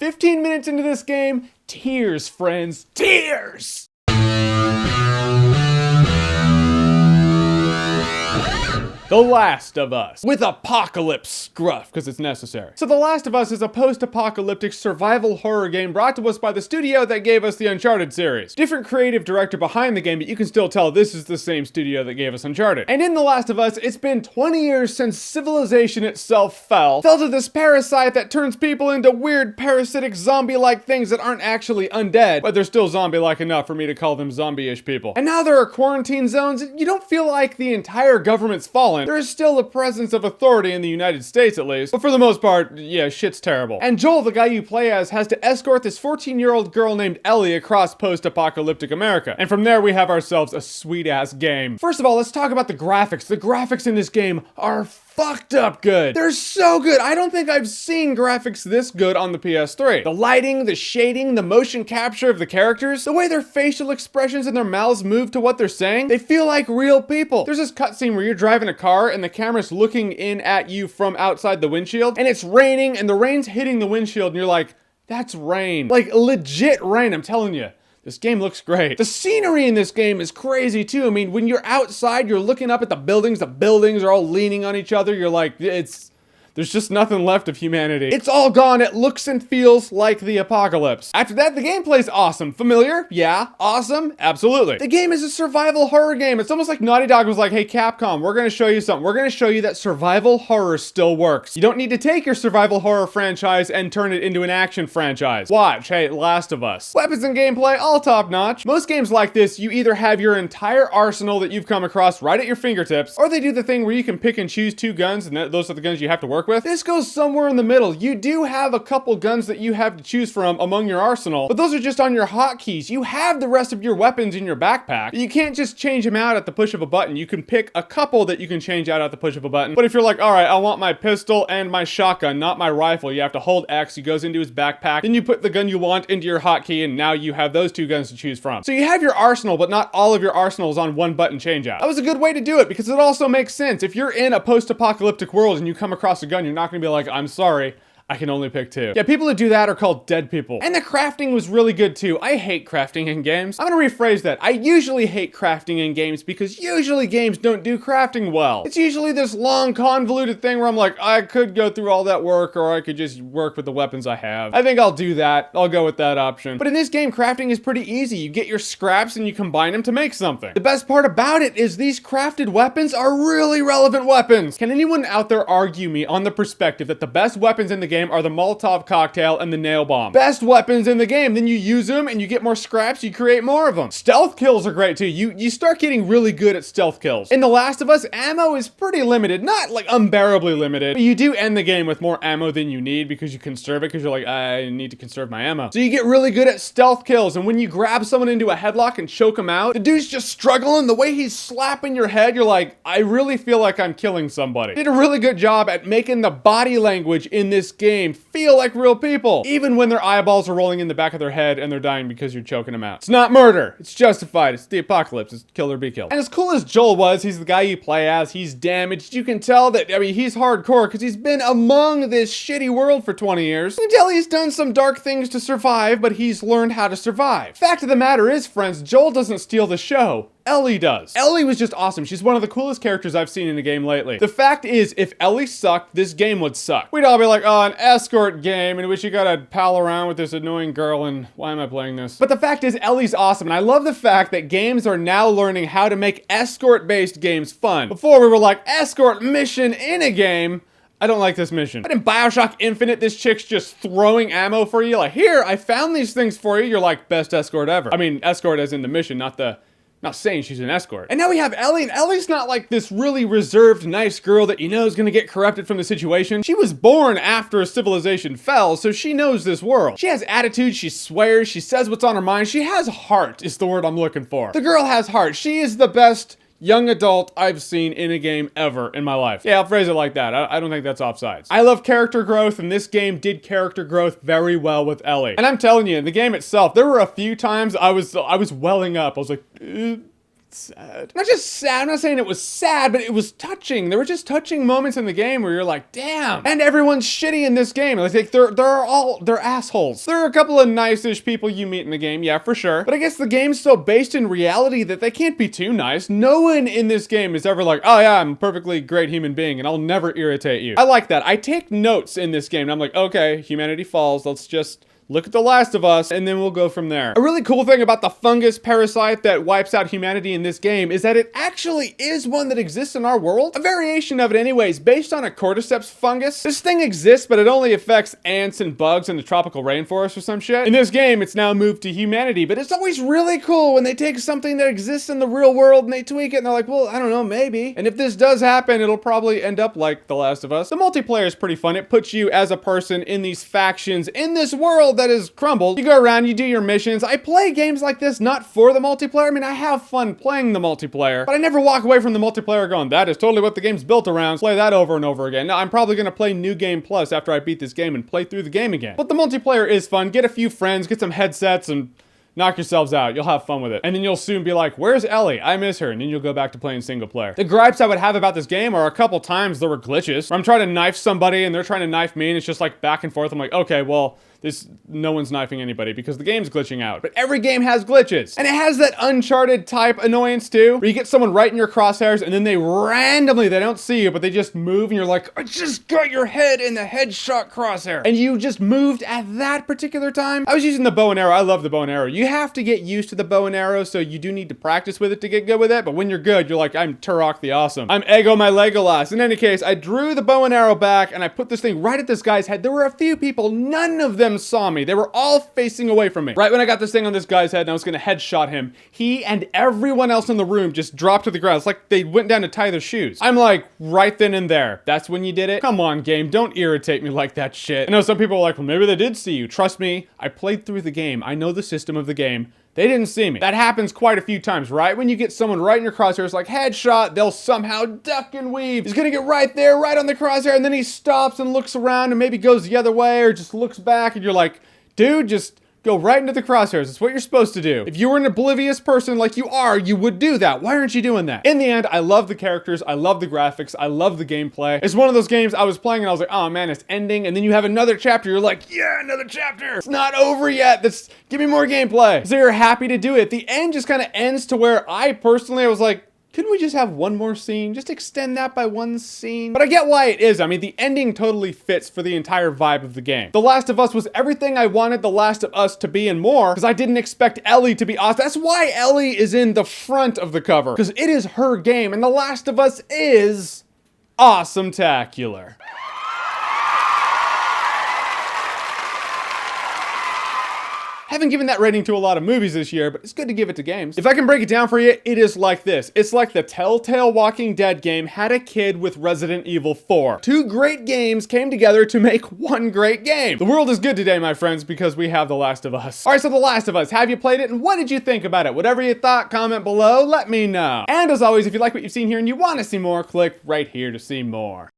15 minutes into this game, tears, friends, tears! The Last of Us, with apocalypse scruff, because it's necessary. So The Last of Us is a post-apocalyptic survival horror game brought to us by the studio that gave us the Uncharted series. Different creative director behind the game, but you can still tell this is the same studio that gave us Uncharted. And in The Last of Us, it's been 20 years since civilization itself fell to this parasite that turns people into weird parasitic zombie-like things that aren't actually undead, but they're still zombie-like enough for me to call them zombie-ish people. And now there are quarantine zones. You don't feel like the entire government's fallen. There is still a presence of authority in the United States, at least. But for the most part, yeah, shit's terrible. And Joel, the guy you play as, has to escort this 14-year-old girl named Ellie across post-apocalyptic America. And from there, we have ourselves a sweet-ass game. First of all, let's talk about the graphics. The graphics in this game are fucked up good. They're so good. I don't think I've seen graphics this good on the PS3. The lighting, the shading, the motion capture of the characters, the way their facial expressions and their mouths move to what they're saying, they feel like real people. There's this cutscene where you're driving a car and the camera's looking in at you from outside the windshield, and it's raining and the rain's hitting the windshield and you're like, that's rain. Like legit rain, I'm telling you. This game looks great. The scenery in this game is crazy too. I mean, when you're outside, you're looking up at the buildings are all leaning on each other. You're like, there's just nothing left of humanity. It's all gone. It looks and feels like the apocalypse. After that, the gameplay's awesome. Familiar? Yeah. Awesome? Absolutely. The game is a survival horror game. It's almost like Naughty Dog was like, hey, Capcom, we're gonna show you something. We're gonna show you that survival horror still works. You don't need to take your survival horror franchise and turn it into an action franchise. Watch, hey, Last of Us. Weapons and gameplay, all top notch. Most games like this, you either have your entire arsenal that you've come across right at your fingertips, or they do the thing where you can pick and choose two guns, and those are the guns you have to work with. This goes somewhere in the middle. You do have a couple guns that you have to choose from among your arsenal, but those are just on your hotkeys. You have the rest of your weapons in your backpack. You can't just change them out at the push of a button. You can pick a couple that you can change out at the push of a button. But if you're like, all right, I want my pistol and my shotgun, not my rifle, you have to hold X. He goes into his backpack. Then you put the gun you want into your hotkey, and now you have those two guns to choose from. So you have your arsenal, but not all of your arsenal is on one button change out. That was a good way to do it because it also makes sense. If you're in a post-apocalyptic world and you come across a gun, you're not gonna be like, I'm sorry, I can only pick two. Yeah, people who do that are called dead people. And the crafting was really good too. I hate crafting in games. I'm gonna rephrase that. I usually hate crafting in games because usually games don't do crafting well. It's usually this long convoluted thing where I'm like, I could go through all that work or I could just work with the weapons I have. I think I'll do that. I'll go with that option. But in this game, crafting is pretty easy. You get your scraps and you combine them to make something. The best part about it is these crafted weapons are really relevant weapons. Can anyone out there argue me on the perspective that the best weapons in the game are the Molotov cocktail and the nail bomb? Best weapons in the game. Then you use them and you get more scraps, you create more of them. Stealth kills are great too. You start getting really good at stealth kills. In The Last of Us, ammo is pretty limited. Not like unbearably limited, but you do end the game with more ammo than you need because you conserve it because you're like, I need to conserve my ammo. So you get really good at stealth kills, and when you grab someone into a headlock and choke him out, the dude's just struggling. The way he's slapping your head, you're like, I really feel like I'm killing somebody. Did a really good job at making the body language in this game feel like real people, even when their eyeballs are rolling in the back of their head and they're dying because you're choking them out. It's not murder. It's justified. It's the apocalypse. It's kill or be killed. And as cool as Joel was, he's the guy you play as. He's damaged. You can tell that, I mean, he's hardcore because he's been among this shitty world for 20 years. You can tell he's done some dark things to survive, but he's learned how to survive. Fact of the matter is, friends, Joel doesn't steal the show. Ellie does. Ellie was just awesome. She's one of the coolest characters I've seen in a game lately. The fact is, if Ellie sucked, this game would suck. We'd all be like, oh, an escort game in which you gotta pal around with this annoying girl and why am I playing this? But the fact is, Ellie's awesome, and I love the fact that games are now learning how to make escort-based games fun. Before we were like, escort mission in a game? I don't like this mission. But in BioShock Infinite, this chick's just throwing ammo for you. Like, here, I found these things for you. You're like, best escort ever. I mean, escort as in the mission, not saying she's an escort. And now we have Ellie, and Ellie's not like this really reserved, nice girl that you know is gonna get corrupted from the situation. She was born after a civilization fell, so she knows this world. She has attitude, she swears, she says what's on her mind. She has heart, is the word I'm looking for. The girl has heart. She is the best young adult I've seen in a game ever in my life. Yeah, I'll phrase it like that. I don't think that's offsides. I love character growth, and this game did character growth very well with Ellie. And I'm telling you, in the game itself, there were a few times I was welling up. I was like, sad. Not just sad, I'm not saying it was sad, but it was touching. There were just touching moments in the game where you're like, damn. And everyone's shitty in this game. Like they're assholes. There are a couple of nice-ish people you meet in the game, yeah, for sure. But I guess the game's so based in reality that they can't be too nice. No one in this game is ever like, oh yeah, I'm a perfectly great human being and I'll never irritate you. I like that. I take notes in this game and I'm like, okay, humanity falls. Let's just look at The Last of Us, and then we'll go from there. A really cool thing about the fungus parasite that wipes out humanity in this game is that it actually is one that exists in our world. A variation of it anyways, based on a cordyceps fungus. This thing exists, but it only affects ants and bugs in the tropical rainforest or some shit. In this game, it's now moved to humanity, but it's always really cool when they take something that exists in the real world and they tweak it, and they're like, well, I don't know, maybe. And if this does happen, it'll probably end up like The Last of Us. The multiplayer is pretty fun. It puts you as a person in these factions in this world that is crumbled. You go around, you do your missions. I play games like this not for the multiplayer. I mean, I have fun playing the multiplayer, but I never walk away from the multiplayer going, that is totally what the game's built around. Play that over and over again. Now, I'm probably gonna play New Game Plus after I beat this game and play through the game again. But the multiplayer is fun. Get a few friends, get some headsets, and knock yourselves out. You'll have fun with it. And then you'll soon be like, where's Ellie? I miss her. And then you'll go back to playing single player. The gripes I would have about this game are a couple times there were glitches. Where I'm trying to knife somebody and they're trying to knife me and it's just like back and forth. I'm like, okay, well, no one's knifing anybody because the game's glitching out. But every game has glitches. And it has that Uncharted type annoyance too, where you get someone right in your crosshairs and then they don't see you, but they just move and you're like, I just got your head in the headshot crosshair. And you just moved at that particular time. I was using the bow and arrow. I love the bow and arrow. You have to get used to the bow and arrow, so you do need to practice with it to get good with it. But when you're good, you're like, I'm Turok the Awesome. I'm Ego my Legolas. In any case, I drew the bow and arrow back and I put this thing right at this guy's head. There were a few people, none of them saw me. They were all facing away from me. Right when I got this thing on this guy's head and I was gonna headshot him, he and everyone else in the room just dropped to the ground. It's like they went down to tie their shoes. I'm like, right then and there, that's when you did it? Come on, game, don't irritate me like that shit. I know some people are like, well, maybe they did see you. Trust me, I played through the game. I know the system of the game. They didn't see me. That happens quite a few times, right? When you get someone right in your crosshairs, like headshot, they'll somehow duck and weave. He's gonna get right there, right on the crosshair, and then he stops and looks around and maybe goes the other way or just looks back and you're like, dude, just go right into the crosshairs. It's what you're supposed to do. If you were an oblivious person like you are, you would do that. Why aren't you doing that? In the end, I love the characters. I love the graphics. I love the gameplay. It's one of those games I was playing and I was like, oh man, it's ending. And then you have another chapter. You're like, yeah, another chapter. It's not over yet. Give me more gameplay. So you're happy to do it. The end just kind of ends to where I was like, couldn't we just have one more scene? Just extend that by one scene? But I get why it is. I mean, the ending totally fits for the entire vibe of the game. The Last of Us was everything I wanted The Last of Us to be and more, because I didn't expect Ellie to be awesome. That's why Ellie is in the front of the cover, because it is her game, and The Last of Us is awesome-tacular. Haven't given that rating to a lot of movies this year, but it's good to give it to games. If I can break it down for you, it is like this. It's like the Telltale Walking Dead game had a kid with Resident Evil 4. Two great games came together to make one great game. The world is good today, my friends, because we have The Last of Us. All right, so The Last of Us, have you played it and what did you think about it? Whatever you thought, comment below, let me know. And as always, if you like what you've seen here and you want to see more, click right here to see more.